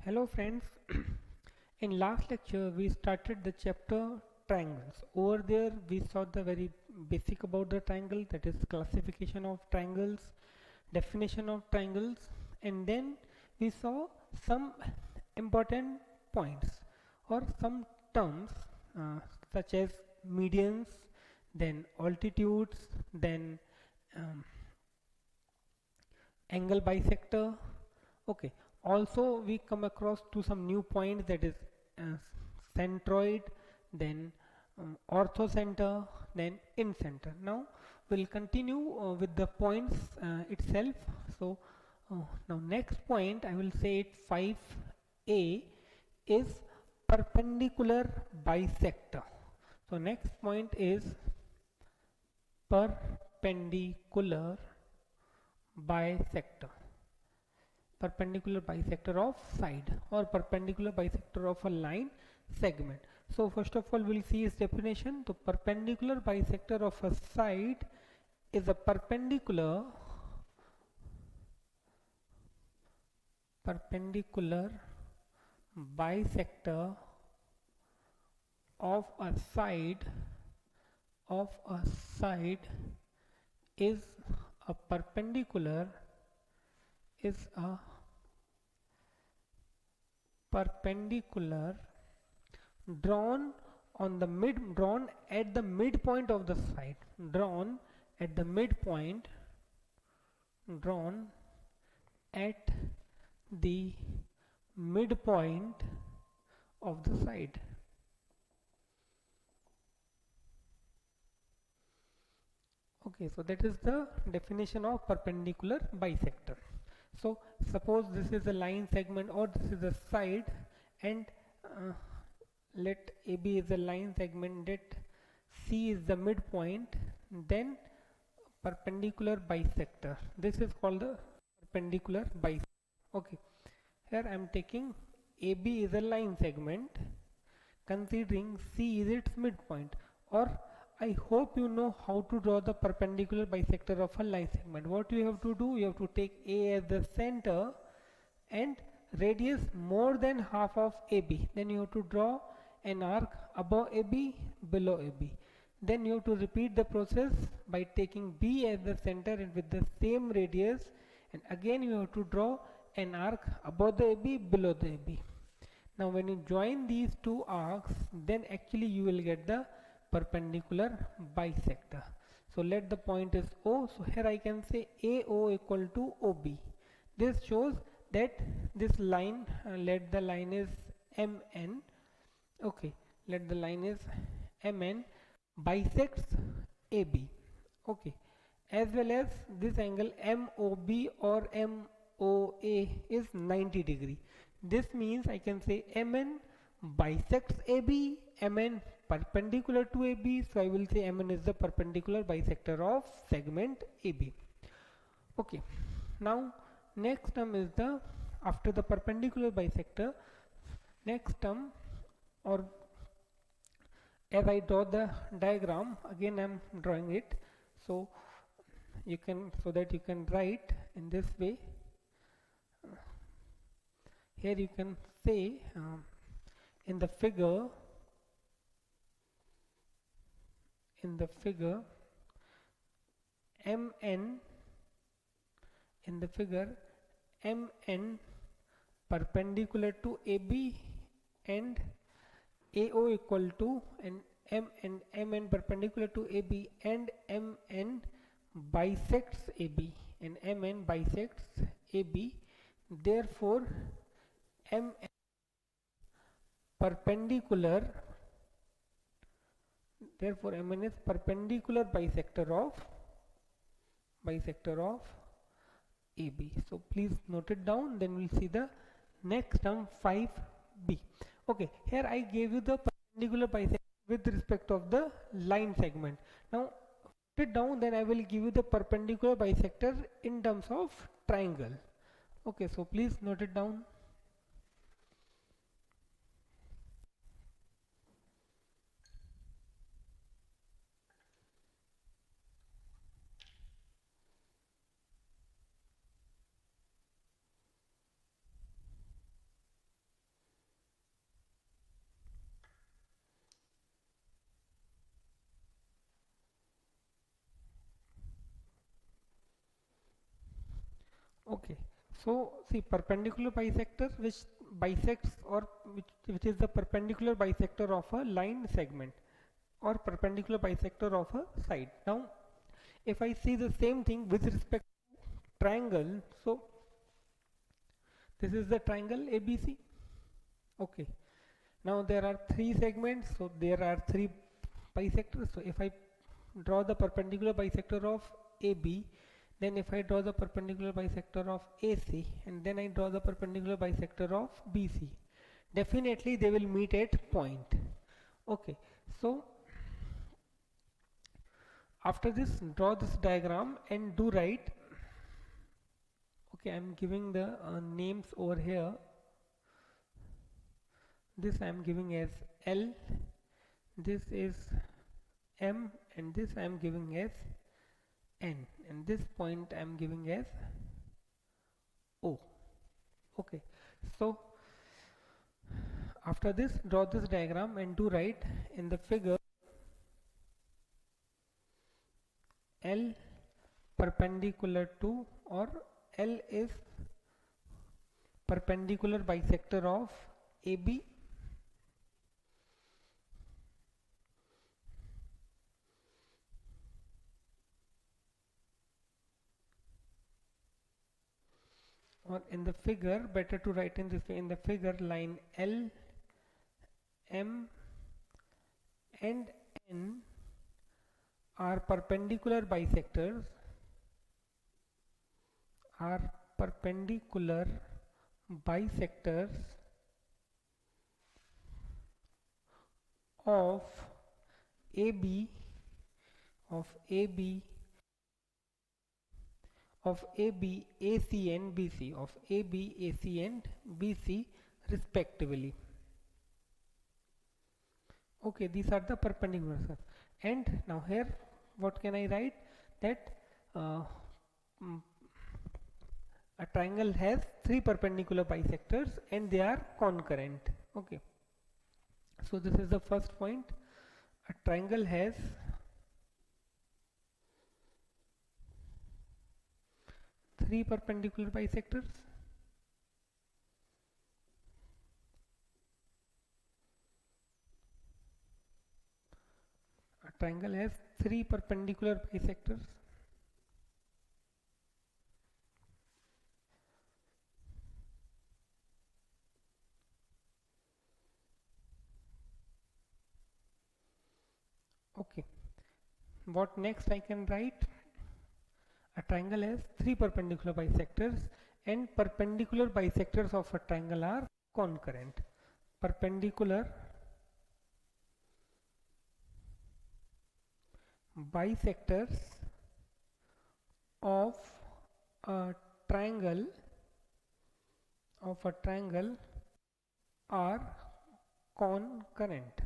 Hello friends, in last lecture we started the chapter triangles. Over there we saw the very basic about the triangle, that is classification of triangles, definition of triangles, and then we saw some important points or some terms uh, such as medians, then altitudes, then um, angle bisector. Okay, also we come across to some new points, that is uh, centroid, then orthocenter, then incenter. Now we'll continue with the points itself. So now next point I will say it 5a is perpendicular bisector. So next point is perpendicular bisector, perpendicular bisector of side or perpendicular bisector of a line segment. So first of all we'll see its definition. The perpendicular bisector of a side is a perpendicular bisector of a side is a perpendicular drawn drawn at the midpoint of the side, drawn at the midpoint drawn at the midpoint of the side. Okay, so that is the definition of perpendicular bisector. So suppose this is a line segment or this is a side, and let AB is a line segment, that C is the midpoint, then perpendicular bisector. This is called the perpendicular bisector. Okay, here I am taking AB is a line segment, considering C is its midpoint, or I hope you know how to draw the perpendicular bisector of a line segment. What you have to do, you have to take A as the center and radius more than half of AB. Then you have to draw an arc above AB, below AB. Then you have to repeat the process by taking B as the center and with the same radius, and again you have to draw an arc above the AB, below the AB. Now when you join these two arcs, then actually you will get the perpendicular bisector. So let the point is O. So here I can say AO equal to OB. This shows that this line, let the line is MN. Okay, let the line is MN bisects AB. Okay, as well as this angle MOB or MOA is 90 degree. This means I can say MN bisects AB, MN perpendicular to AB, so I will say MN is the perpendicular bisector of segment AB. Okay, now next term is the, after the perpendicular bisector, next term, or as I draw the diagram, again I am drawing it, so you can, so that you can write in this way. Here you can say in the figure MN, in the figure MN perpendicular to AB and AO equal to, and M and MN perpendicular to AB and MN bisects AB, and MN bisects AB. Therefore MN perpendicular, therefore MN is perpendicular bisector of AB. So please note it down, then we'll see the next term 5b. Okay, here I gave you the perpendicular bisector with respect of the line segment. Now note it down, then I will give you the perpendicular bisector in terms of triangle. Okay, so please note it down. So see, perpendicular bisector which bisects or which is the perpendicular bisector of a line segment or perpendicular bisector of a side. Now if I see the same thing with respect to triangle, so this is the triangle ABC. Okay, now there are three segments, so there are three bisectors. So if I draw the perpendicular bisector of AB, then if I draw the perpendicular bisector of AC, and then I draw the perpendicular bisector of BC, definitely they will meet at point. Okay, so after this, draw this diagram and do write. Okay, I'm giving the names over here. This I am giving as L, this is M, and this I am giving as N, and this point I am giving as O. Okay, so after this, draw this diagram and do write in the figure L perpendicular to, or L is perpendicular bisector of AB, or in the figure, better to write in this way, in the figure line L, M and N are perpendicular bisectors, are perpendicular bisectors of AB, of AB, of AB, AC and BC, of AB, AC and BC respectively. Okay, these are the perpendiculars. And now here what can I write? That mm, a triangle has three perpendicular bisectors and they are concurrent. Okay, so this is the first point. A triangle has three perpendicular bisectors. A triangle has three perpendicular bisectors. Okay, what next I can write? A triangle has three perpendicular bisectors and perpendicular bisectors of a triangle are concurrent. Perpendicular bisectors of a triangle are concurrent.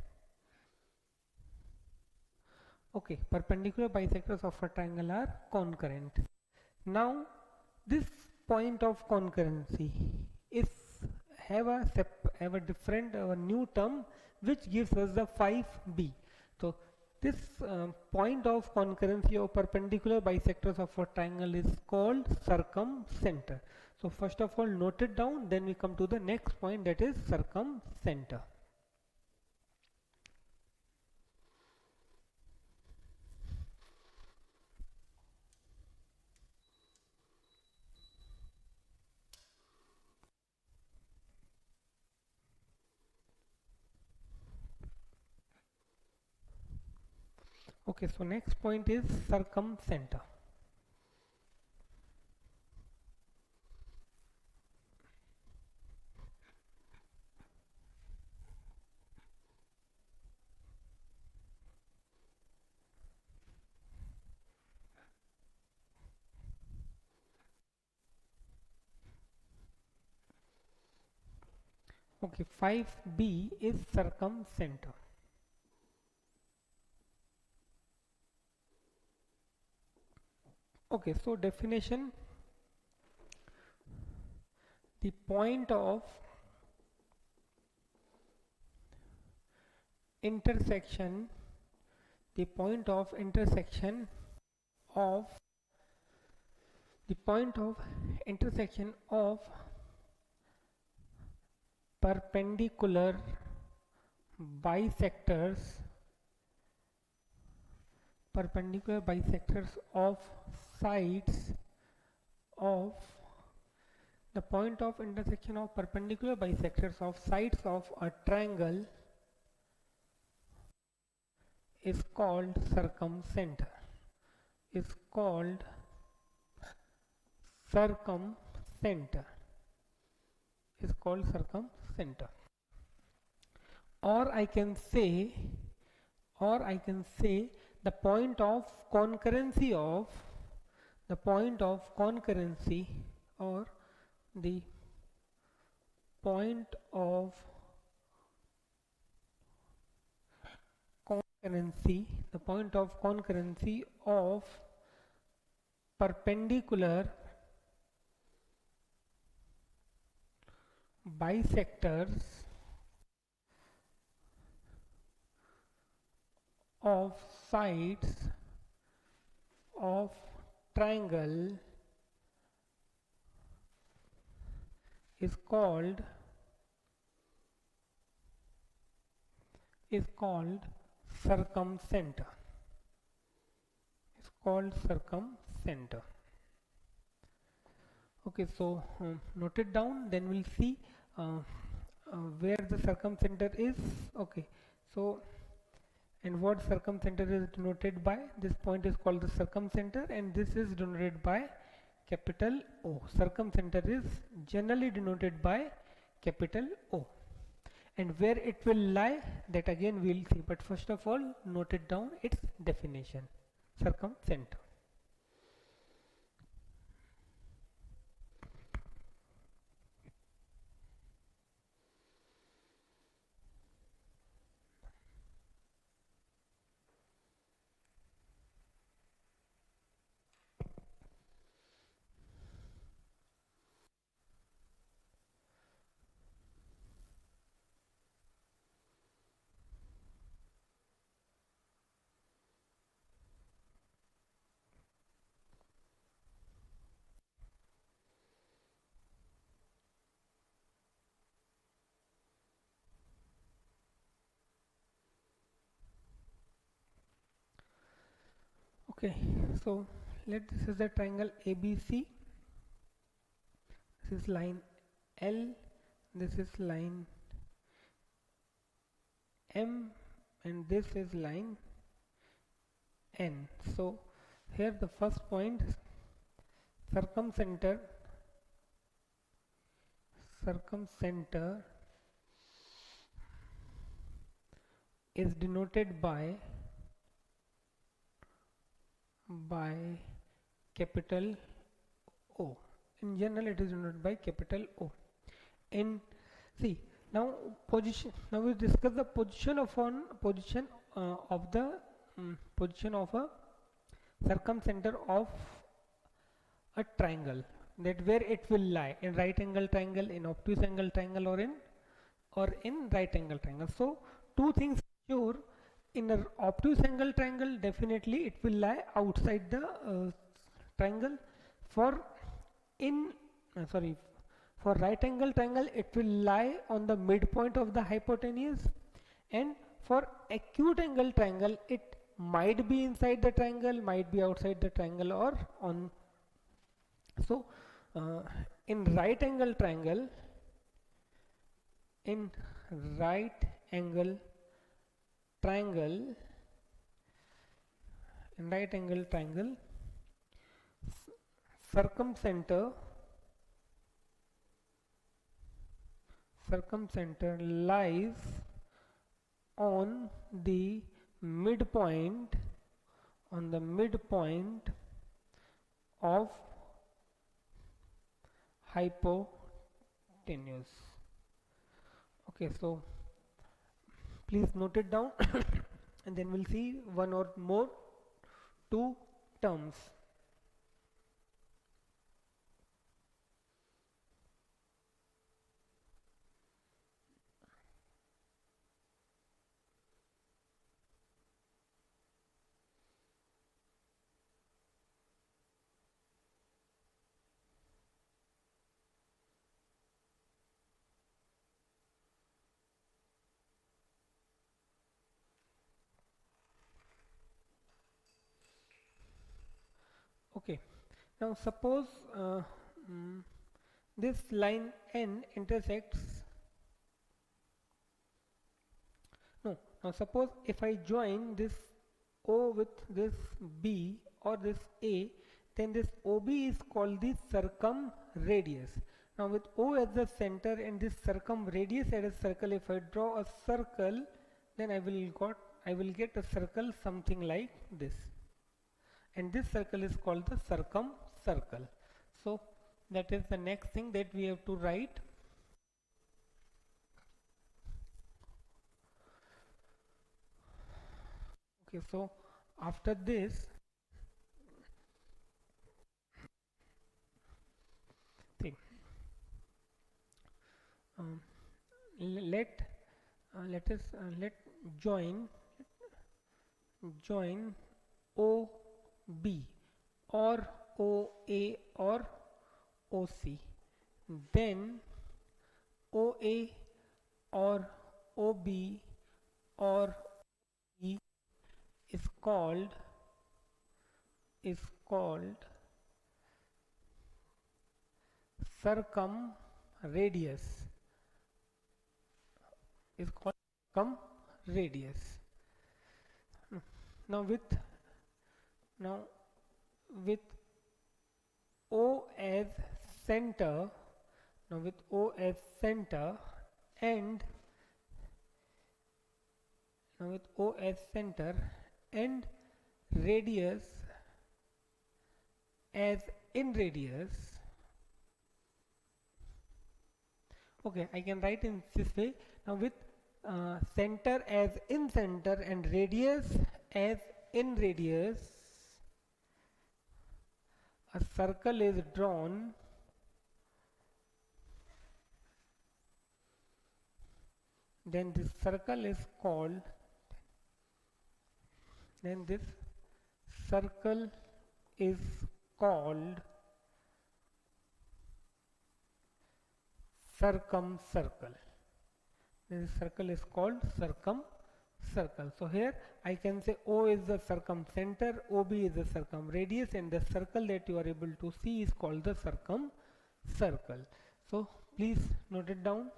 Okay, perpendicular bisectors of a triangle are concurrent. Now this point of concurrency is have a different new term which gives us the 5b. So this point of concurrency of perpendicular bisectors of a triangle is called circumcenter. So first of all note it down, then we come to the next point, that is circumcenter. Okay, so next point is circumcenter. Okay, 5b is circumcenter. Okay, so definition: the point of intersection, the point of intersection of the point of intersection of perpendicular bisectors of sides of the point of intersection of perpendicular bisectors of sides of a triangle is called circumcenter. Is called circumcenter. Is called circumcenter. Or I can say the point of concurrency of the point of concurrency or the point of concurrency the point of concurrency of perpendicular bisectors of sides of triangle is called circumcenter. It's called circumcenter. Okay, so note it down, then we'll see where the circumcenter is. Okay, so and what circumcenter is denoted by. This point is called the circumcenter, and this is denoted by capital O. Circumcenter is generally denoted by capital O, and where it will lie, that again we'll see, but first of all note it down, its definition. Circumcenter. Okay, so this is the triangle ABC. This is line L, this is line M, and this is line N. So here the first point, circumcenter is denoted by capital O. In general it is denoted by capital O. In see now position, now we discuss the position of position of a circumcenter of a triangle, that where it will lie, in right angle triangle, in obtuse angle triangle, or in right angle triangle. So two things sure, in an obtuse angle triangle definitely it will lie outside the triangle. For right angle triangle it will lie on the midpoint of the hypotenuse, and for acute angle triangle it might be inside the triangle, might be outside the triangle, or on. So in right angle triangle circumcenter lies on the midpoint of hypotenuse. Okay, so please note it down and then we'll see one or more two terms. Okay, now suppose mm, this line N intersects, no, now suppose if I join this O with this B or this A, then this OB is called the circumradius. Now with O as the center and this circumradius as a circle, if I draw a circle, then I will get a circle something like this, and this circle is called the circumcircle. So that is the next thing that we have to write. Okay, so after this, see, um, let us let join OB or OA or OC, then OA or OB or E is called circumradius, is called circumradius. Now now with O as center, now with O as center and now with O as center and radius as in radius. Okay, I can write in this way. Now with center as in center and radius as in radius, a circle is drawn. Then this circle is called, then this circle is called circumcircle. This circle is called circumcircle. So here I can say O is the circumcenter, OB is the circumradius, and the circle that you are able to see is called the circumcircle. So please note it down.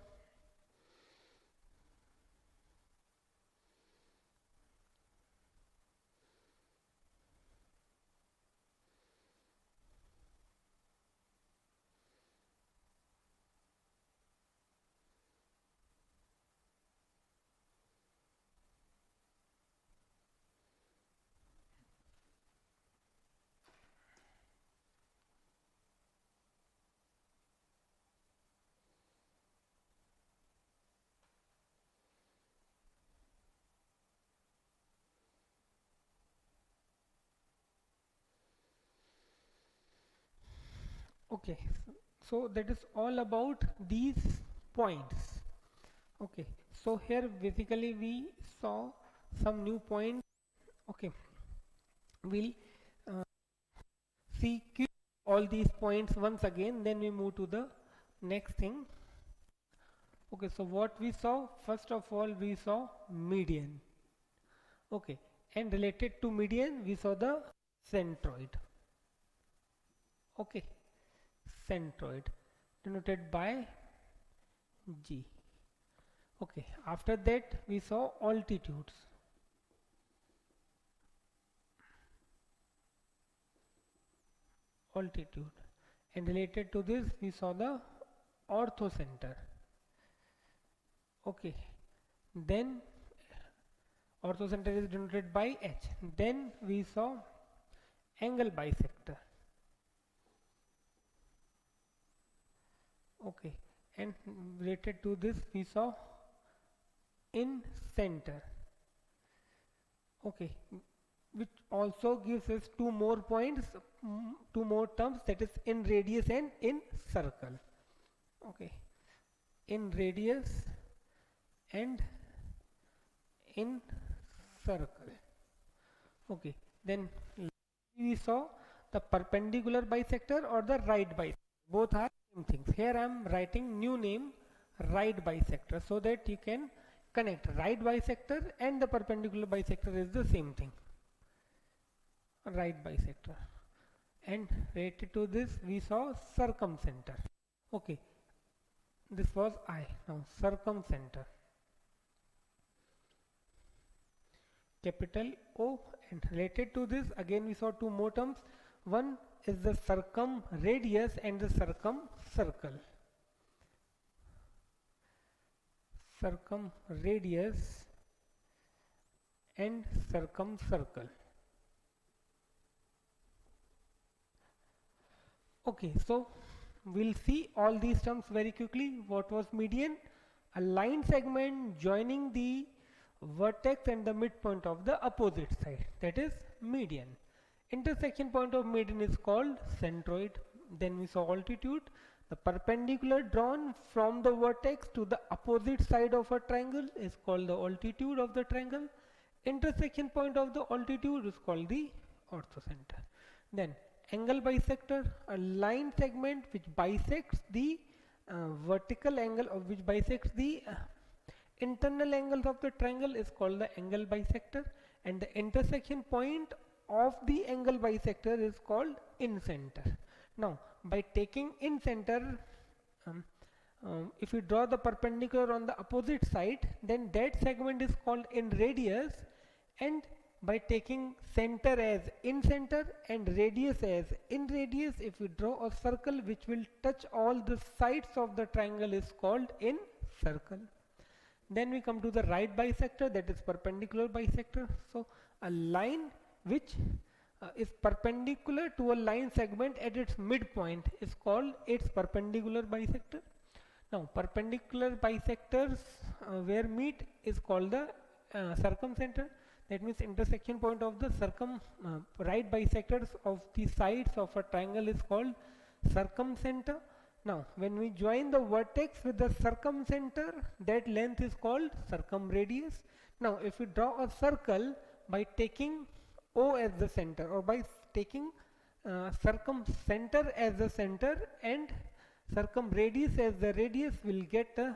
Okay, so that is all about these points. Okay, so here basically we saw some new points. Okay, we'll uh, see all these points once again, then we move to the next thing. Okay, so what we saw, first of all we saw median. Okay, and related to median we saw the centroid. Okay, centroid denoted by G. Okay, after that we saw altitudes. Altitude, and related to this we saw the orthocenter. Okay, then orthocenter is denoted by H. Then we saw angle bisector. Okay, and related to this we saw in center. Okay, which also gives us two more points, two more terms, that is in radius and in circle. Okay, in radius and in circle. Okay, then we saw the perpendicular bisector or the right bisector. Both are same things. Here I am writing new name, right bisector, so that you can connect right bisector and the perpendicular bisector is the same thing. Right bisector. and related to this we saw circumcenter. Okay, this was I. Now circumcenter, capital O, and related to this again we saw two more terms. One is the circumradius and the circumcircle. Circumradius and circumcircle. Okay, so we'll see all these terms very quickly. What was median? A line segment joining the vertex and the midpoint of the opposite side, that is median. Intersection point of median is called centroid. Then we saw altitude. The perpendicular drawn from the vertex to the opposite side of a triangle is called the altitude of the triangle. Intersection point of the altitude is called the orthocenter. Then angle bisector, a line segment which bisects the vertical angle, or which bisects the internal angles of the triangle is called the angle bisector, and the intersection point of the angle bisector is called incenter. Now by taking incenter, if you draw the perpendicular on the opposite side, then that segment is called in radius, and by taking center as in center and radius as in radius, if we draw a circle which will touch all the sides of the triangle is called in circle. Then we come to the right bisector, that is perpendicular bisector. So a line which is perpendicular to a line segment at its midpoint is called its perpendicular bisector. Now perpendicular bisectors where meet is called the circumcenter. That means intersection point of the right bisectors of the sides of a triangle is called circumcenter. Now when we join the vertex with the circumcenter, that length is called circumradius. Now if we draw a circle by taking O as the center, or by taking circumcenter as the center and circumradius as the radius, will get a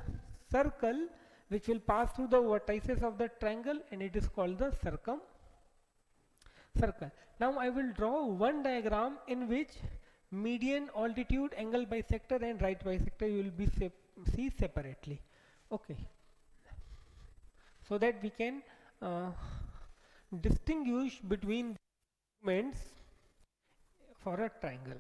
circle which will pass through the vertices of the triangle, and it is called the circle. Now I will draw one diagram in which median, altitude, angle bisector and right bisector you will be see separately. Okay, so that we can distinguish between segments for a triangle.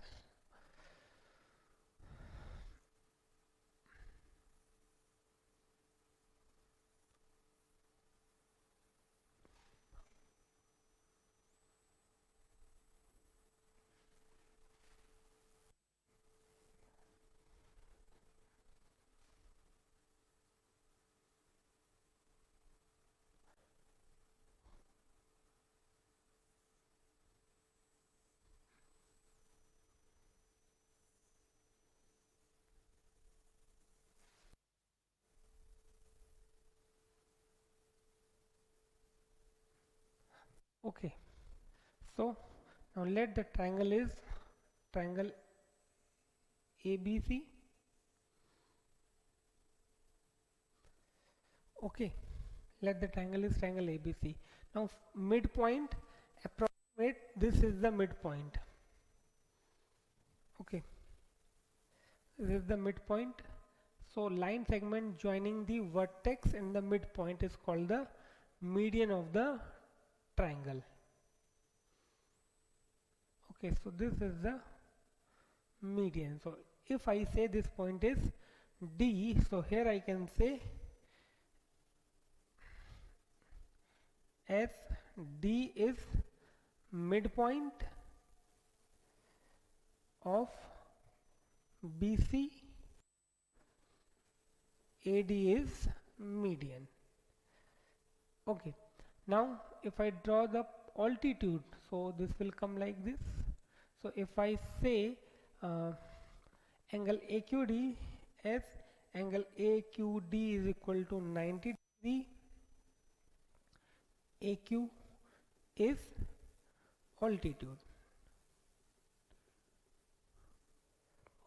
Okay, so now let the triangle is triangle ABC. Okay, let the triangle is triangle ABC. Now midpoint, approximate, this is the midpoint. Okay, this is the midpoint. So line segment joining the vertex and the midpoint is called the median of the triangle. Okay, so this is the median. So if I say this point is D, so here I can say as D is midpoint of BC, AD is median. Okay, now if I draw the altitude, so this will come like this. So if I say angle AQD as angle AQD is equal to 90 degree, AQ is altitude.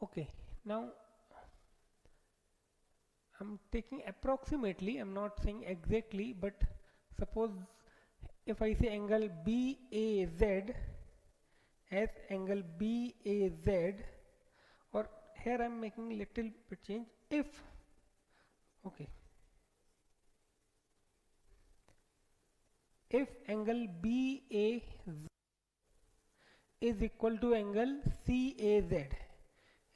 Okay, now I'm taking approximately, I'm not saying exactly, but suppose if I say angle BAZ as angle BAZ, or here I am making little bit change. If, okay, if angle BAZ is equal to angle CAZ,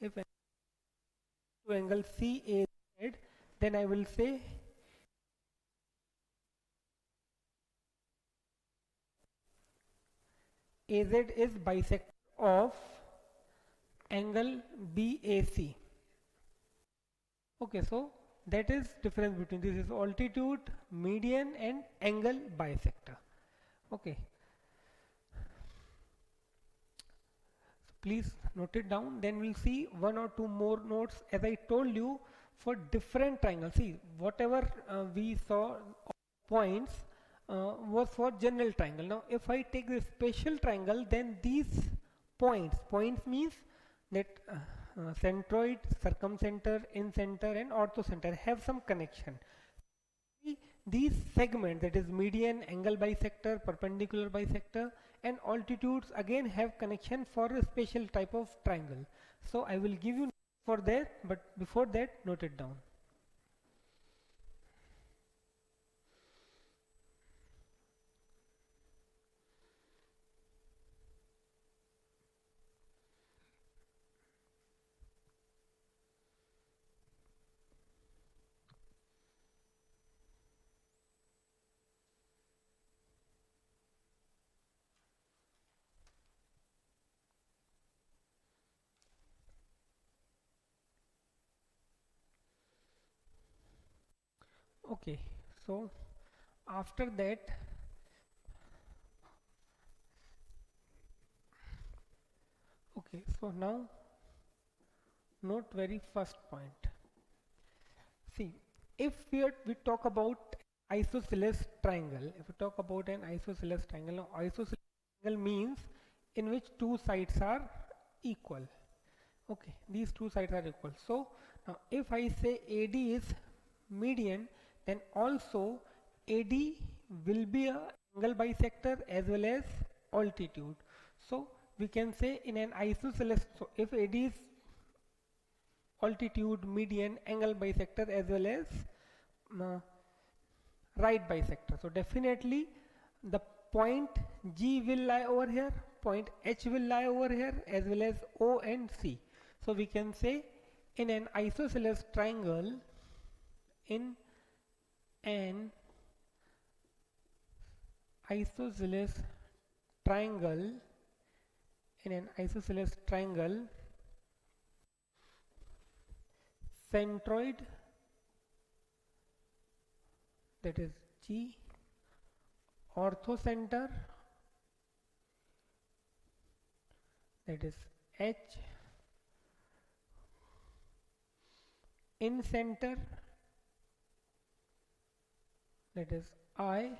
if to angle CAZ, then I will say AZ is bisector of angle BAC. Okay, so that is difference between this is altitude, median and angle bisector. Okay, so please note it down. Then we'll see one or two more notes as I told you for different triangles. See, whatever we saw points was for general triangle. Now if I take the special triangle, then these points means that centroid, circumcenter, incenter and orthocenter have some connection. These segments, that is median, angle bisector, perpendicular bisector and altitudes, again have connection for a special type of triangle. So I will give you for that, but before that note it down. Okay, so after that, okay, so now note very first point. See, if we talk about isosceles triangle, if we talk about an isosceles triangle, now isosceles triangle means in which two sides are equal. Okay, these two sides are equal. So now if I say AD is median, then also AD will be a angle bisector as well as altitude. So we can say in an isosceles, so if AD is altitude, median, angle bisector as well as uh, right bisector. So definitely the point G will lie over here, point H will lie over here as well as O and C. So we can say in an isosceles triangle, in an isosceles triangle, in an isosceles triangle, centroid, that is G, orthocenter, that is H, incenter, that is I,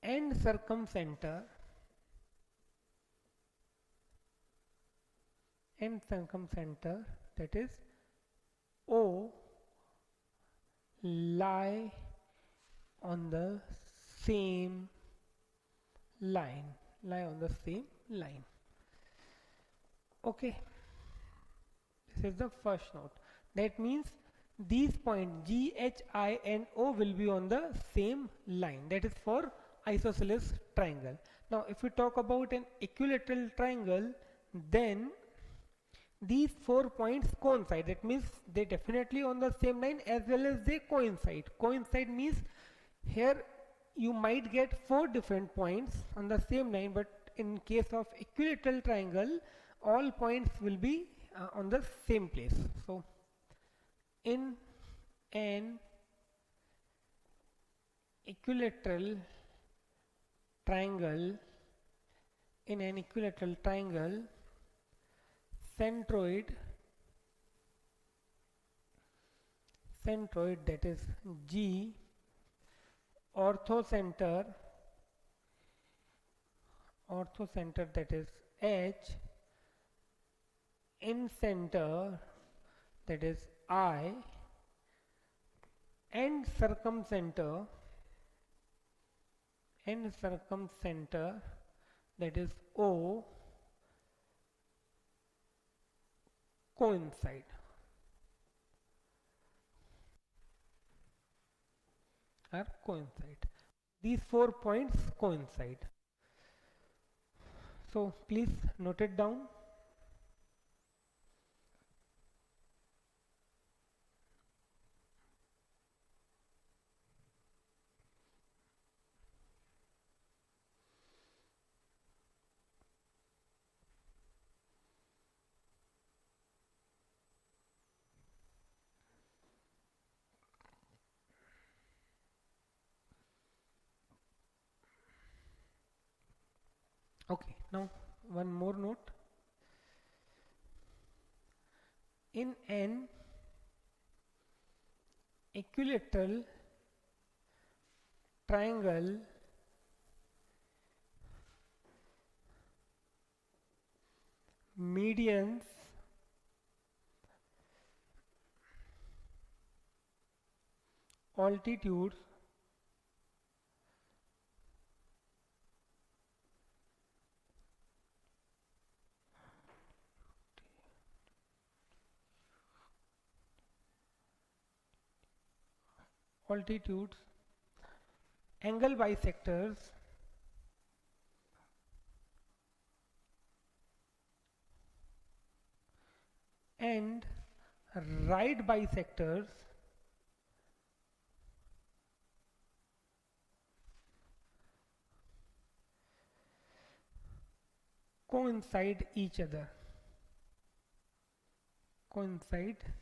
and circumcenter, that is O, lie on the same line, okay. This is the first note. That means these points G, H, I and O will be on the same line. That is for isosceles triangle. Now if we talk about an equilateral triangle, then these 4 points coincide. That means they definitely on the same line as well as they coincide. Coincide means here you might get 4 different points on the same line, but in case of equilateral triangle all points will be on the same place. So in an equilateral triangle, centroid, that is G, orthocenter that is H, incenter that is I, and circumcenter that is O coincide, are coincide. These 4 points coincide. So please note it down. Okay, now one more note. In an equilateral triangle, medians altitudes altitudes angle bisectors and right bisectors coincide each other, coincide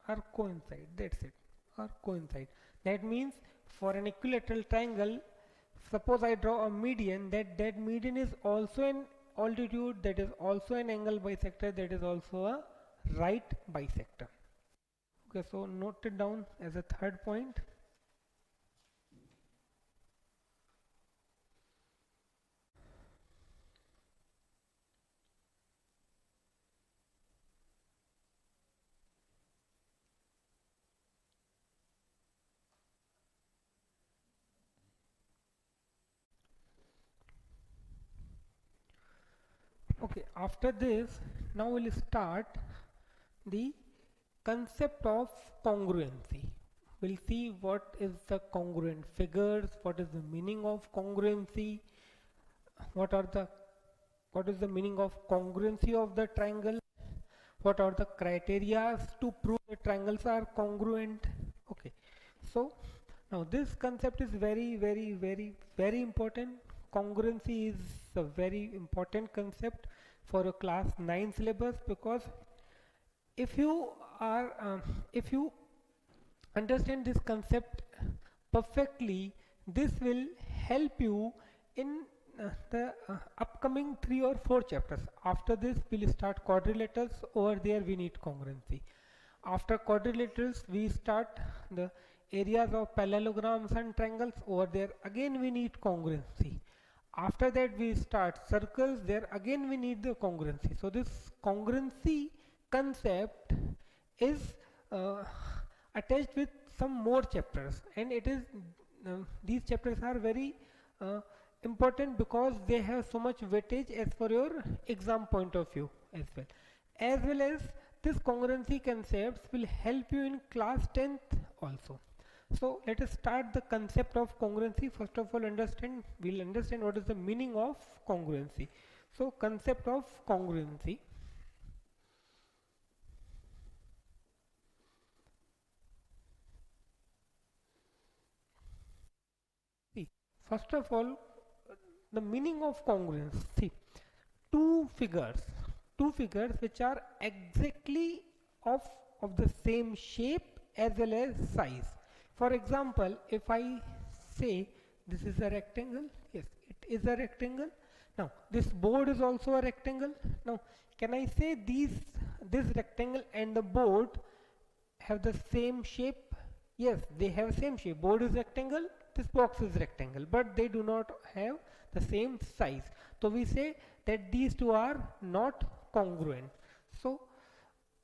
or coincide, that's it, or coincide. That means for an equilateral triangle, suppose I draw a median, that median is also an altitude, that is also an angle bisector, that is also a right bisector. Okay, so note it down as a third point. Okay, after this, now we'll start the concept of congruency. We'll see what is the congruent figures, what is the meaning of congruency, what are the what is the meaning of congruency of the triangle, what are the criteria to prove the triangles are congruent. Okay, so now this concept is very important. Congruency is a very important concept for a class 9 syllabus, because if you are if you understand this concept perfectly, this will help you in the upcoming 3 or 4 chapters. After this we'll start quadrilaterals, over there we need congruency. After quadrilaterals we start the areas of parallelograms and triangles, over there again we need congruency. After that we start circles, there again we need the congruency. So this congruency concept is uh, attached with some more chapters, and it is these chapters are very uh, important because they have so much weightage as for your exam point of view, as well as this congruency concepts will help you in class 10th also. So let us start the concept of congruency. First of all, we'll understand what is the meaning of congruency. So concept of congruency. See, first of all, the meaning of congruence. See, two figures, two figures which are exactly of the same shape as well as size. For example, if I say this is a rectangle, yes, it is a rectangle. Now this board is also a rectangle. Now can I say this rectangle and the board have the same shape? Yes, they have same shape. Board is rectangle, this box is rectangle, but they do not have the same size. So we say that these two are not congruent. So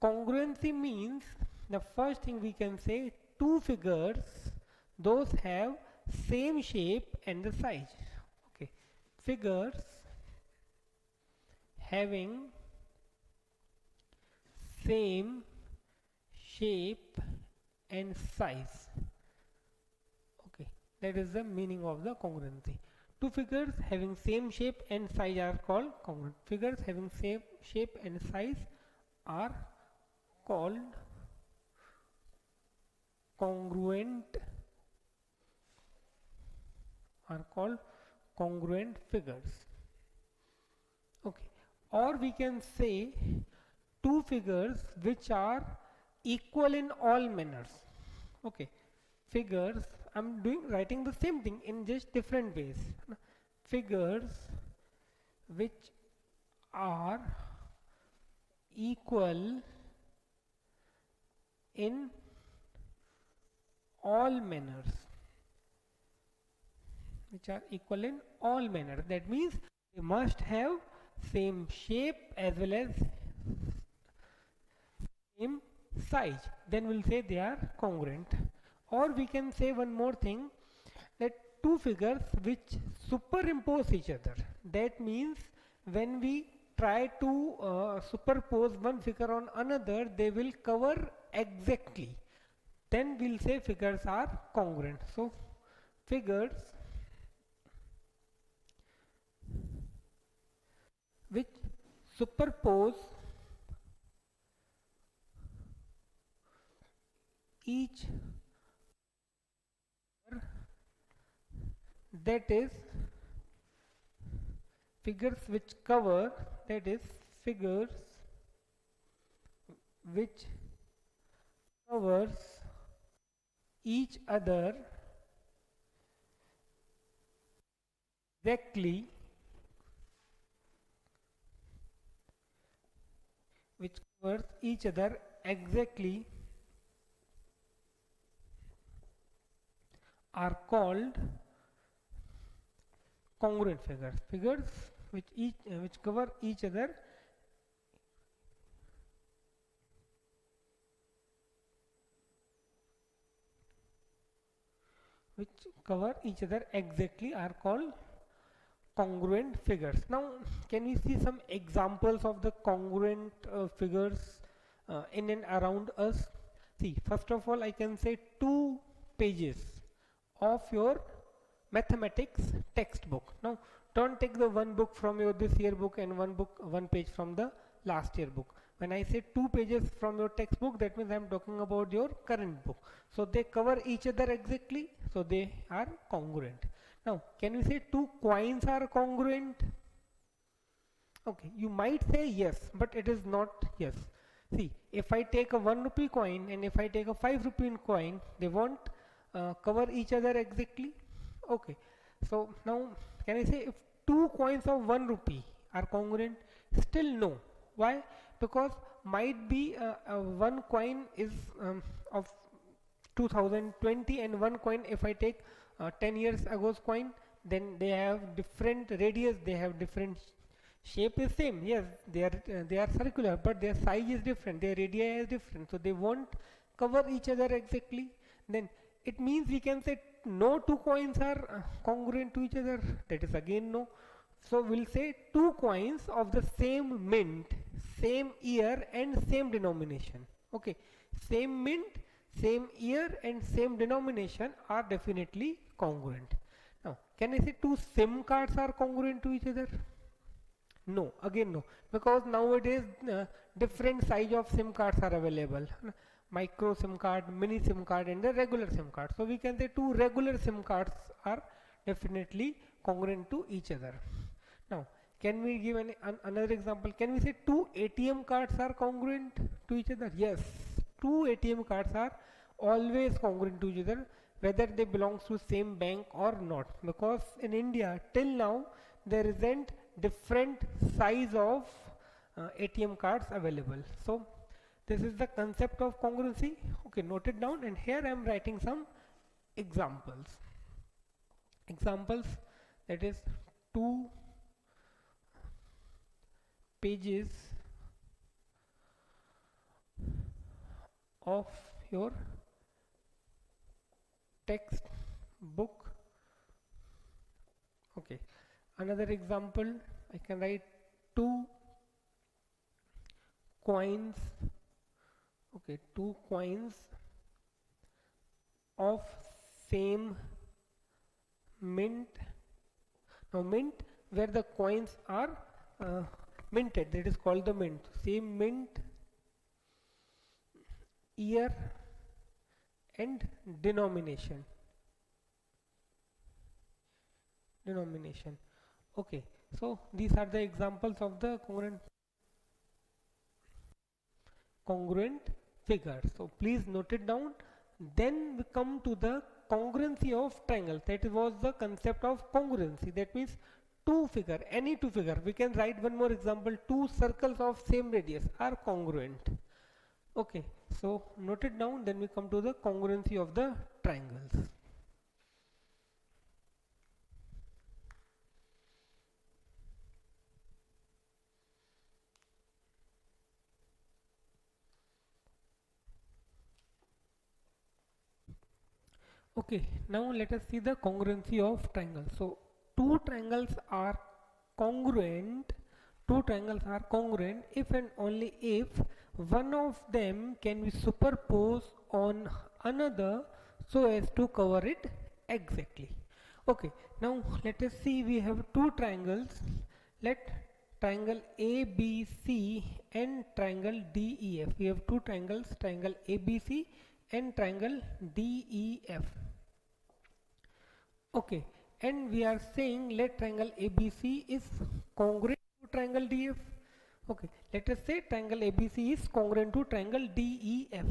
congruency means, the first thing we can say, two figures, those have same shape and the size. Okay, figures having same shape and size. Okay, that is the meaning of the congruency. Two figures having same shape and size are called congruent. Figures having same shape and size are called congruent are called congruent figures. Okay, or we can say two figures which are equal in all manners. Okay, figures, I'm doing writing the same thing in just different ways. Figures which are equal in all manners, which are equal in all manners. That means they must have same shape as well as same size. Then we'll say they are congruent. Or we can say one more thing, that two figures which superimpose each other. That means when we try to superpose one figure on another, they will cover exactly. Then we'll say figures are congruent. So figures which superpose each other, that is figures which cover, that is figures which covers each other exactly, which covers each other exactly, are called congruent figures. Figures which cover each other exactly are called congruent figures. Now can we see some examples of the congruent figures in and around us? See, first of all, I can say two pages of your mathematics textbook. Now don't take the one book from your this year book and one page from the last year book. When I say two pages from your textbook, that means I am talking about your current book. So they cover each other exactly, so they are congruent. Now can we say two coins are congruent? Okay, you might say yes, but it is not yes. See, if I take a 1 rupee coin and if I take a 5 rupee coin, they won't cover each other exactly. Okay, so now can I say if two coins of 1 rupee are congruent? Still no. Why? Because might be one coin is of 2020 and one coin, if I take 10 years ago's coin, then they have different radius, they have different shape is same, yes, they are circular, but their size is different, their radii is different, so they won't cover each other exactly. Then it means we can say no two coins are congruent to each other, that is again no. So we'll say two coins of the same mint, same year and same denomination. Okay, same mint, same year and same denomination are definitely congruent. Now can I say two SIM cards are congruent to each other? No, again no, because nowadays different size of SIM cards are available. Micro SIM card, mini SIM card and the regular SIM card. So we can say two regular SIM cards are definitely congruent to each other. Now can we give another example? Can we say two ATM cards are congruent to each other? Yes, two ATM cards are always congruent to each other, whether they belongs to same bank or not, because in India till now there isn't different size of ATM cards available. So this is the concept of congruency. Okay, note it down, and here I am writing some examples. Examples, that is two pages of your textbook. Okay, another example, I can write two coins, okay, two coins of same mint. Now mint where the coins are uh, minted, that is called the mint. Same mint year and denomination. Okay, so these are the examples of the congruent figures. So please note it down. Then we come to the congruency of triangles. That was the concept of congruency. That means two figure, any two figure. We can write one more example. Two circles of same radius are congruent. Okay, so note it down. Then we come to the congruency of the triangles. Okay, now let us see the congruency of triangles. So two triangles are congruent, two triangles are congruent if and only if one of them can be superposed on another so as to cover it exactly. Okay, now let us see, we have two triangles. Let triangle ABC and triangle DEF. We have two triangles, triangle ABC and triangle DEF. Okay, and we are saying let triangle ABC is congruent to triangle DF. Okay, let us say triangle ABC is congruent to triangle DEF.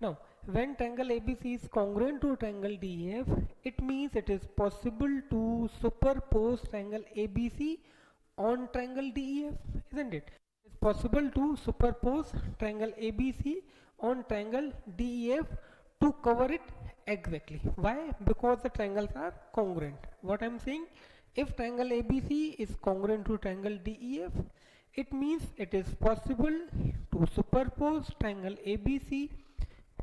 Now, when triangle ABC is congruent to triangle DEF, it means it is possible to superpose triangle ABC on triangle DEF, isn't it? It's possible to superpose triangle ABC on triangle DEF to cover it exactly. Why? Because the triangles are congruent. What I'm saying, if triangle ABC is congruent to triangle DEF, it means it is possible to superpose triangle ABC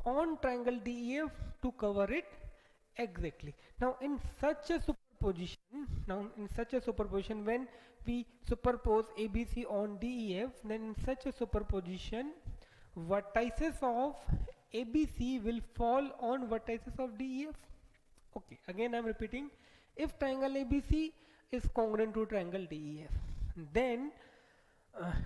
on triangle DEF to cover it exactly. Now in such a superposition, when we superpose ABC on DEF, then in such a superposition, vertices of ABC will fall on vertices of DEF. Okay, again I am repeating, if triangle ABC is congruent to triangle DEF, then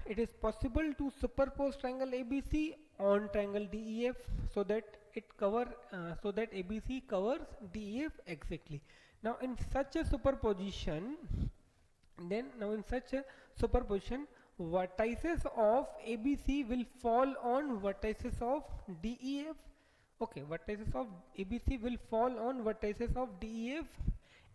it is possible to superpose triangle ABC on triangle DEF so that ABC covers DEF exactly. Now in such a superposition, vertices of ABC will fall on vertices of DEF. Okay, vertices of ABC will fall on vertices of DEF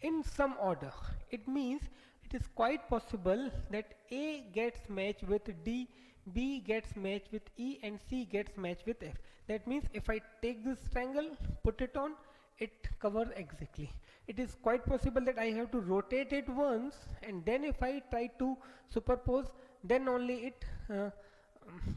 in some order. It means it is quite possible that A gets matched with D, B gets matched with E, and C gets matched with F. That means if I take this triangle, put it on, it covers exactly. It is quite possible that I have to rotate it once, and then if I try to superpose, then only it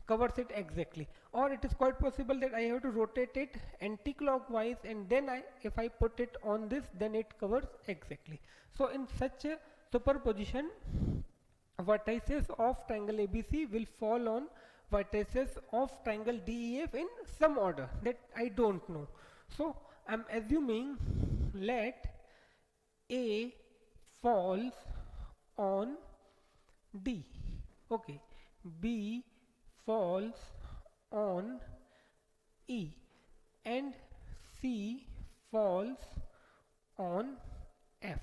covers it exactly. Or it is quite possible that I have to rotate it anti-clockwise, and then if I put it on this, then it covers exactly. So in such a superposition, vertices of triangle ABC will fall on vertices of triangle DEF in some order that I don't know. So I'm assuming let A falls on D. Okay, B falls on E, and C falls on F.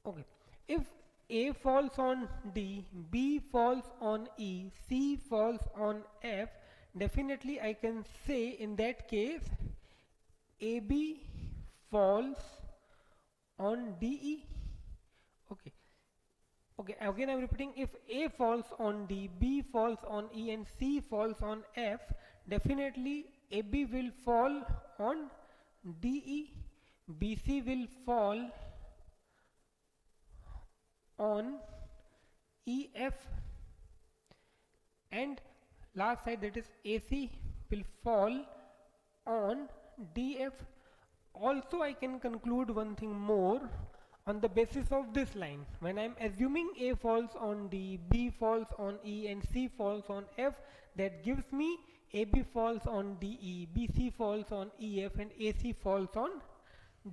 Okay, if A falls on D, B falls on E, C falls on F, definitely I can say in that case AB falls on DE. Okay. Okay, again I'm repeating, if A falls on D, B falls on E, and C falls on F, definitely AB will fall on DE, BC will fall on EF, and last side, that is AC, will fall on DF. Also I can conclude one thing more on the basis of this line, when I'm assuming A falls on D, B falls on E and C falls on F, that gives me AB falls on DE, BC falls on EF and AC falls on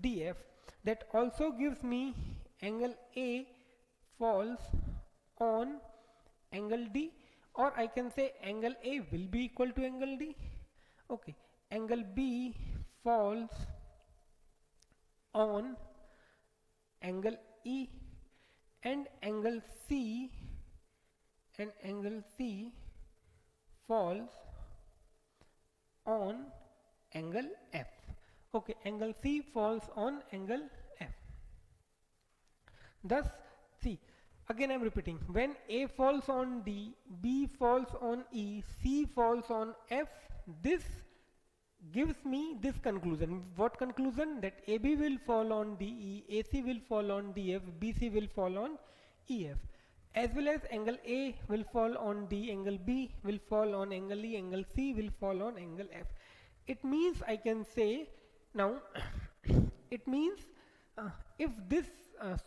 DF. That also gives me angle A falls on angle D, or I can say angle A will be equal to angle D. Okay, angle B falls on angle E, and angle C falls on angle F. Okay, angle C falls on angle F. Thus, see, again I'm repeating, when A falls on D, B falls on E, C falls on F, this gives me this conclusion. What conclusion? That AB will fall on DE, AC will fall on DF, BC will fall on EF, as well as angle A will fall on D, angle B will fall on angle E, angle C will fall on angle F. It means I can say now it means if this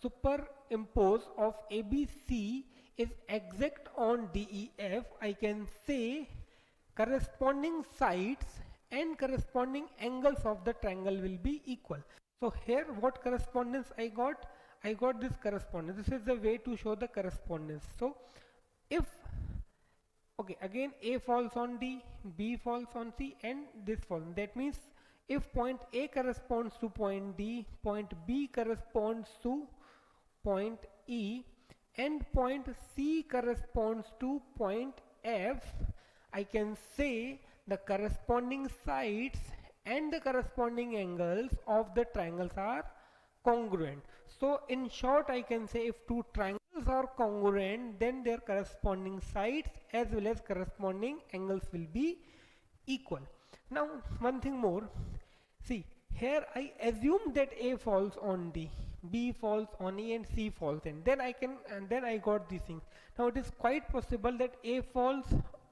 superimpose of ABC is exact on DEF, I can say corresponding sides and corresponding angles of the triangle will be equal. So here what correspondence I got? I got this correspondence. This is the way to show the correspondence. So if, okay, again A falls on D, B falls on C and this falls. That means if point A corresponds to point D, point B corresponds to point E and point C corresponds to point F, I can say the corresponding sides and the corresponding angles of the triangles are congruent. So in short, I can say if two triangles are congruent, then their corresponding sides as well as corresponding angles will be equal. Now one thing more, see here I assume that A falls on D, B falls on E and C falls in, then I got these things. Now it is quite possible that A falls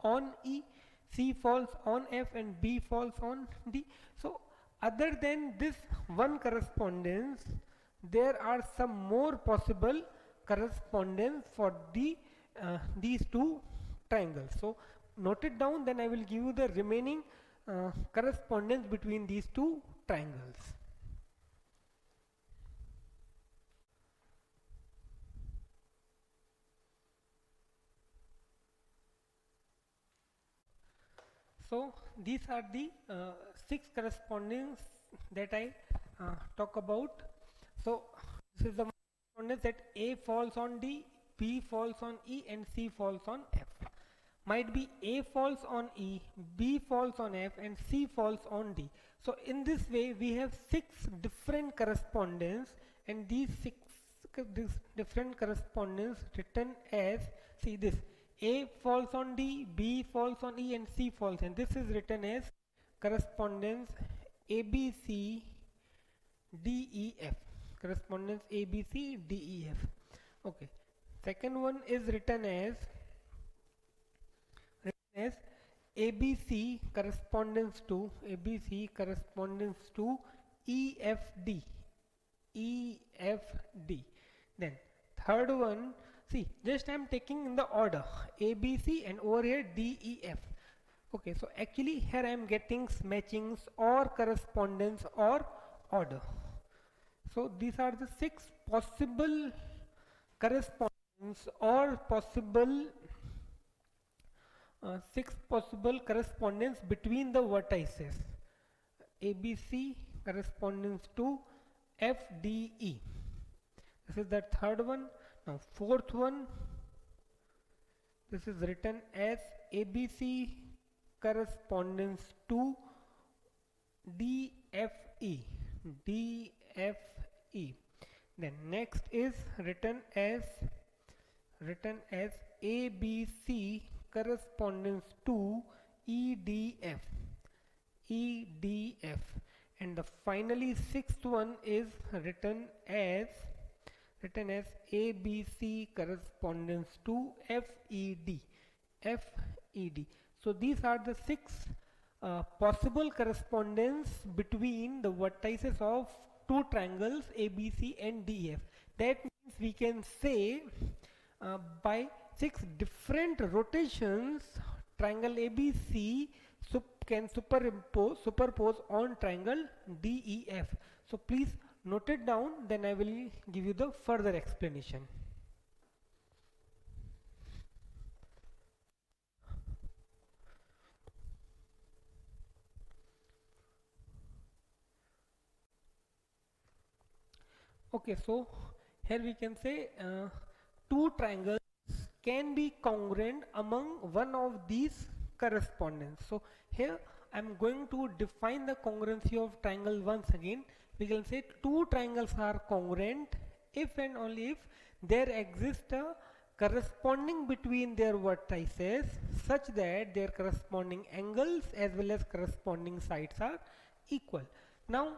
on E, C falls on F and B falls on D. So other than this one correspondence, there are some more possible correspondence for these two triangles. So note it down, then I will give you the remaining correspondence between these two triangles. So these are the 6 correspondence that I talk about. So this is the correspondence that A falls on D, B falls on E and C falls on F. Might be A falls on E, B falls on F and C falls on D. So in this way we have 6 different correspondence, and these 6 different correspondence written as, see this, A falls on D, B falls on E and C falls, and this is written as correspondence ABC DEF. Correspondence ABC DEF. Okay. Second one is written as ABC correspondence to EFD. Then third one, see, just I am taking in the order ABC and over here DEF. Okay, so actually here I am getting matchings or correspondence or order. So these are the 6 possible correspondence or possible 6 possible correspondence between the vertices. ABC correspondence to FDE. This is the third one. Now fourth one, this is written as ABC correspondence to DFE. Then next is written as ABC correspondence to EDF. And the finally 6th one is written as ABC correspondence to FED. So these are the 6 possible correspondence between the vertices of two triangles ABC and DEF. That means we can say by 6 different rotations, triangle ABC can superpose on triangle DEF. So please note it down, then I will give you the further explanation. Okay, so here we can say two triangles can be congruent among one of these correspondents. So here I am going to define the congruency of triangle once again. We can say two triangles are congruent if and only if there exists a corresponding between their vertices such that their corresponding angles as well as corresponding sides are equal. Now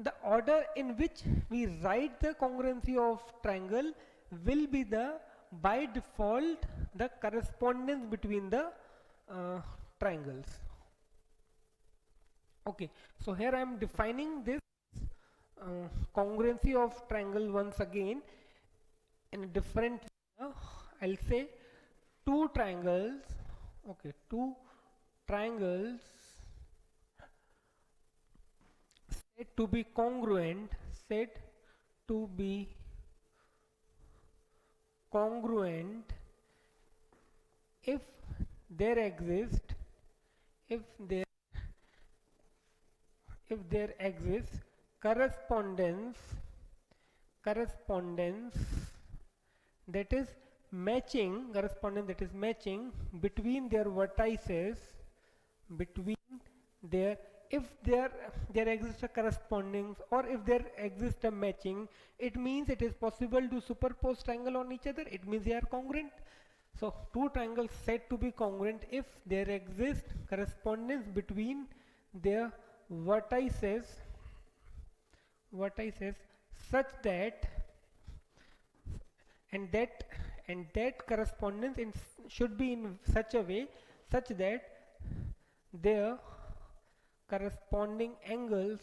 the order in which we write the congruency of triangle will be the by default the correspondence between the triangles. Okay, so here I am defining this congruency of triangle once again in a different I'll say two triangles. Okay, two triangles said to be congruent, said to be congruent if there exist if there exists correspondence that is matching between their vertices, between their if there exists a correspondence or if there exists a matching, it means it is possible to superpose triangle on each other, it means they are congruent. So two triangles said to be congruent if there exists correspondence between their vertices such that and that correspondence should be in such a way such that their corresponding angles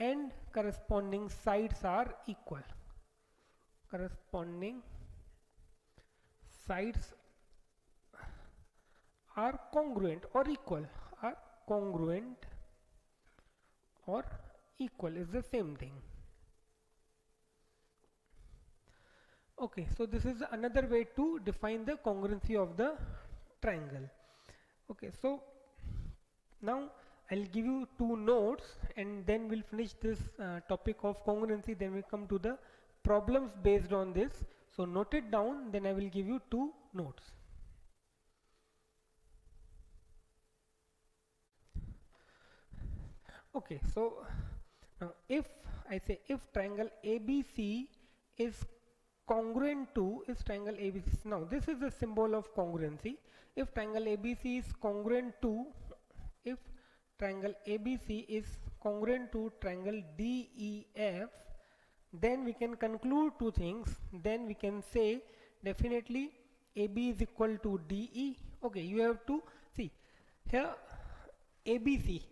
and corresponding sides are equal. Corresponding sides are congruent or equal. Are congruent or equal is the same thing. Okay, so this is another way to define the congruency of the triangle. Okay, so now I'll give you two notes and then we'll finish this topic of congruency, then we come to the problems based on this. So note it down, then I will give you two notes. Okay, so now if I say if triangle ABC is congruent to triangle ABC. Now this is the symbol of congruency. If triangle ABC is congruent to if triangle ABC is congruent to triangle DEF, then we can conclude two things. Then we can say definitely AB is equal to DE. Okay, you have to see here ABC,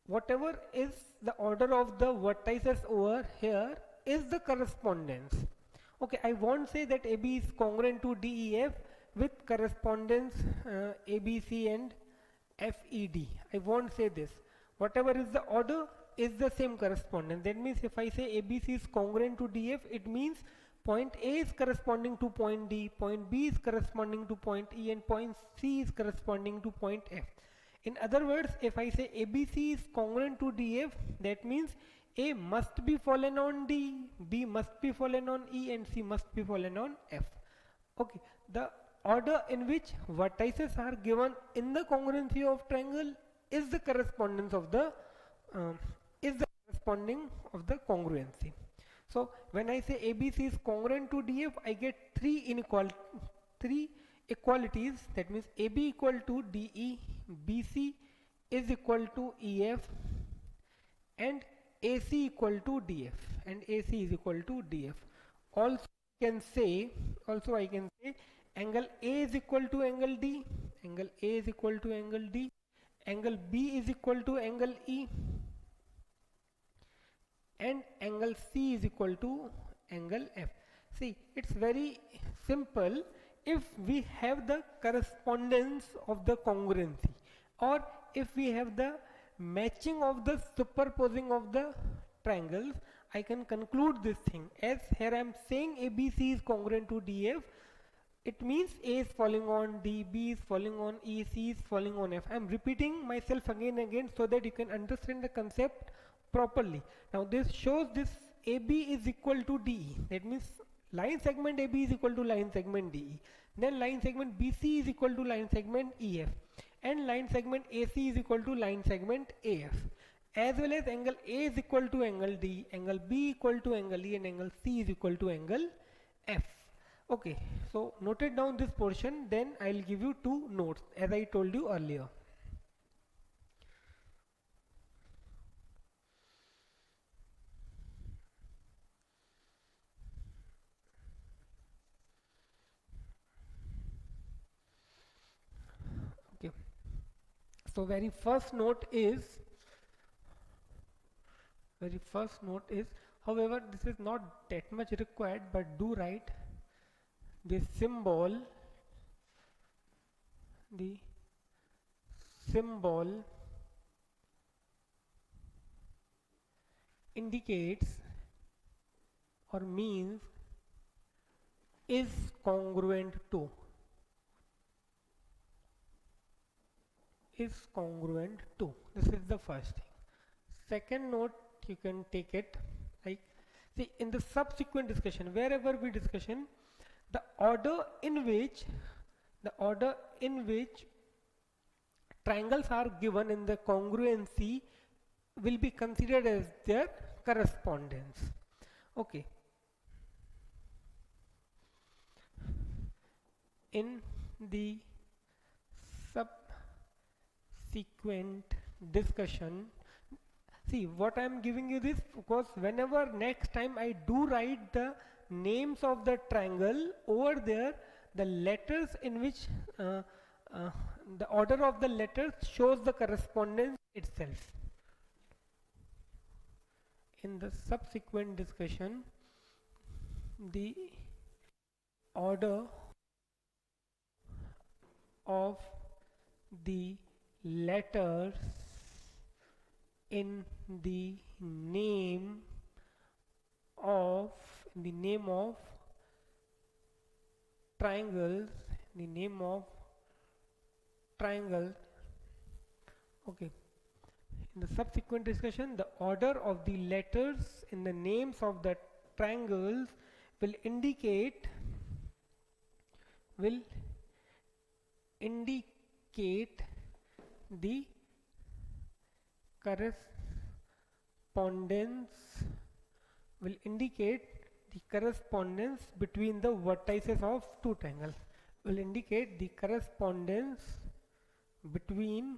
whatever is the order of the vertices over here is the correspondence. Okay, I won't say that AB is congruent to DEF with correspondence ABC and FED. I won't say this. Whatever is the order is the same correspondence. That means if I say ABC is congruent to DF, it means point A is corresponding to point D, point B is corresponding to point E, and point C is corresponding to point F. In other words, if I say ABC is congruent to DF, that means A must be fallen on D, B must be fallen on E, and C must be fallen on F. Okay, the order in which vertices are given in the congruency of triangle is the correspondence of the corresponding of the congruency. So when I say ABC is congruent to DF, I get three equalities. That means AB equal to DE, BC is equal to EF, and AC equal to DF, and AC is equal to DF. Also I can say angle A is equal to angle D, angle A is equal to angle D, angle B is equal to angle E, and angle C is equal to angle F. See, it's very simple. If we have the correspondence of the congruency, or if we have the matching of the superposing of the triangles, I can conclude this thing. As here I am saying ABC is congruent to DF, it means A is falling on D, B is falling on E, C is falling on F. I am repeating myself again and again so that you can understand the concept properly. Now this shows this AB is equal to DE. That means line segment AB is equal to line segment DE. Then line segment BC is equal to line segment EF. And line segment AC is equal to line segment AF. As well as angle A is equal to angle D, angle B equal to angle E, and angle C is equal to angle F. Okay, so noted down this portion, then I'll give you two notes as I told you earlier. Okay, so very first note is, however this is not that much required, but do write the symbol indicates or means is congruent to, this is the first thing. Second note, you can take it like, see, in the subsequent discussion, wherever we discussion, the order in which triangles are given in the congruency will be considered as their correspondence. Okay, in the subsequent discussion, see what I am giving you this because whenever next time I do write the names of the triangle over there, the letters in which the order of the letters shows the correspondence itself. In the subsequent discussion, the order of the letters in the name of triangles, okay, in the subsequent discussion, the order of the letters in the names of the triangles will indicate the correspondence between the vertices of two triangles, will indicate the correspondence between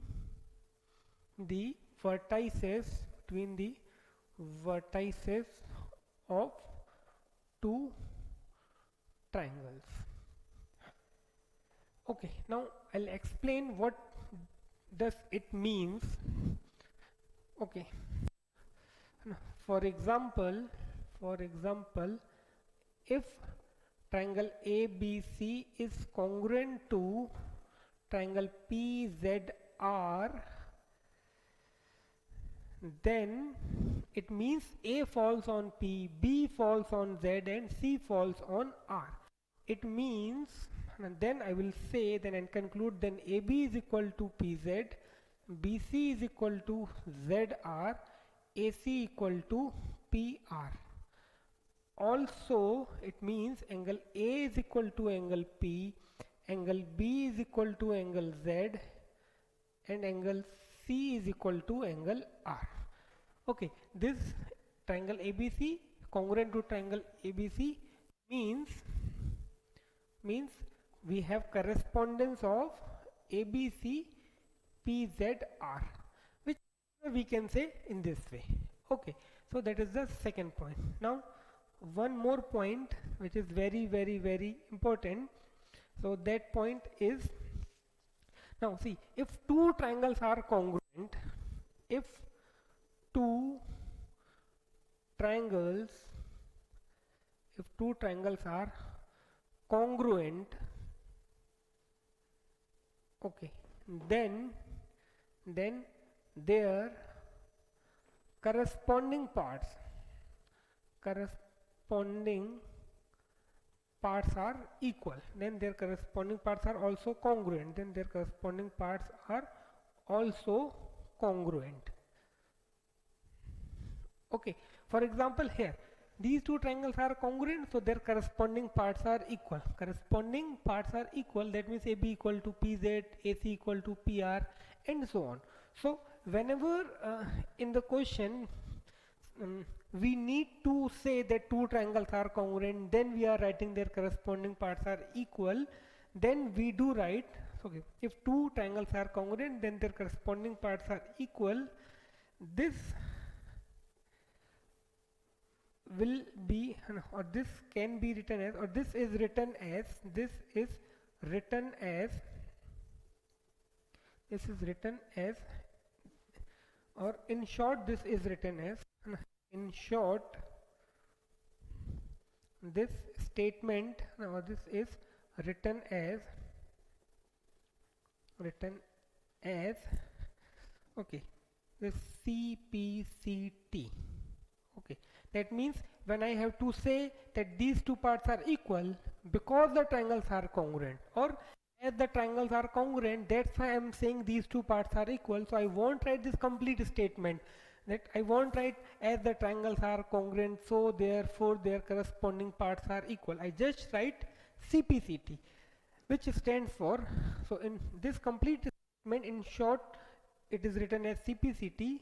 the vertices of two triangles. Okay, now I'll explain what does it means. Okay, for example, if triangle ABC is congruent to triangle PZR, then it means A falls on P, B falls on Z, and C falls on R. It means, and then I will say, then and conclude, then AB is equal to PZ, BC is equal to ZR, AC equal to PR. Also, it means angle A is equal to angle P, angle B is equal to angle Z, and angle C is equal to angle R. Okay, this triangle ABC congruent to triangle ABC means we have correspondence of ABC PZR, which we can say in this way. Okay, so that is the second point. Now one more point which is very important. So that point is, Now see, if two triangles are congruent, if two triangles, if two triangles are congruent, okay, then their corresponding corresponding parts are equal, then their corresponding parts are also congruent, then their corresponding parts are also congruent. Okay, for example, here these two triangles are congruent, so their corresponding parts are equal. Corresponding parts are equal, that means AB equal to PZ, AC equal to PR, and so on. So whenever in the question we need to say that two triangles are congruent, then we are writing their corresponding parts are equal, then we do write, okay, if two triangles are congruent, then their corresponding parts are equal. This will be, or this can be written as, or this is written as, this is written as, this is written as, or in short this is written as, in short this statement, or this is written as, okay, this CPCT. Okay, that means when I have to say that these two parts are equal because the triangles are congruent, or as the triangles are congruent, that's why I am saying these two parts are equal. So I won't write this complete statement, that I won't write as the triangles are congruent, so therefore their corresponding parts are equal. I just write CPCT, which stands for, so in this complete statement, in short, it is written as CPCT.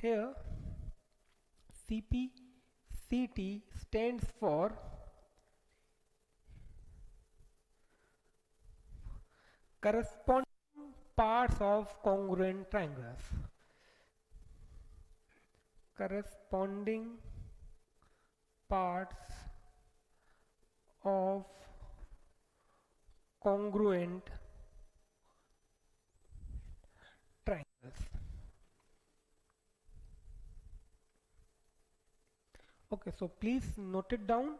Here CPCT stands for corresponding parts of congruent triangles. Corresponding parts of congruent triangles. Okay, so please note it down.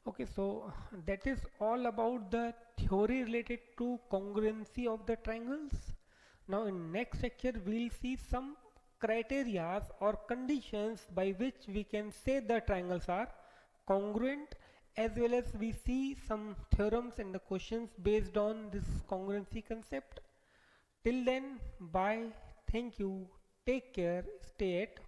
Okay, so that is all about the theory related to congruency of the triangles. Now in next lecture we'll see some criteria or conditions by which we can say the triangles are congruent, as well as we see some theorems and the questions based on this congruency concept. Till then, bye, thank you, take care, stay at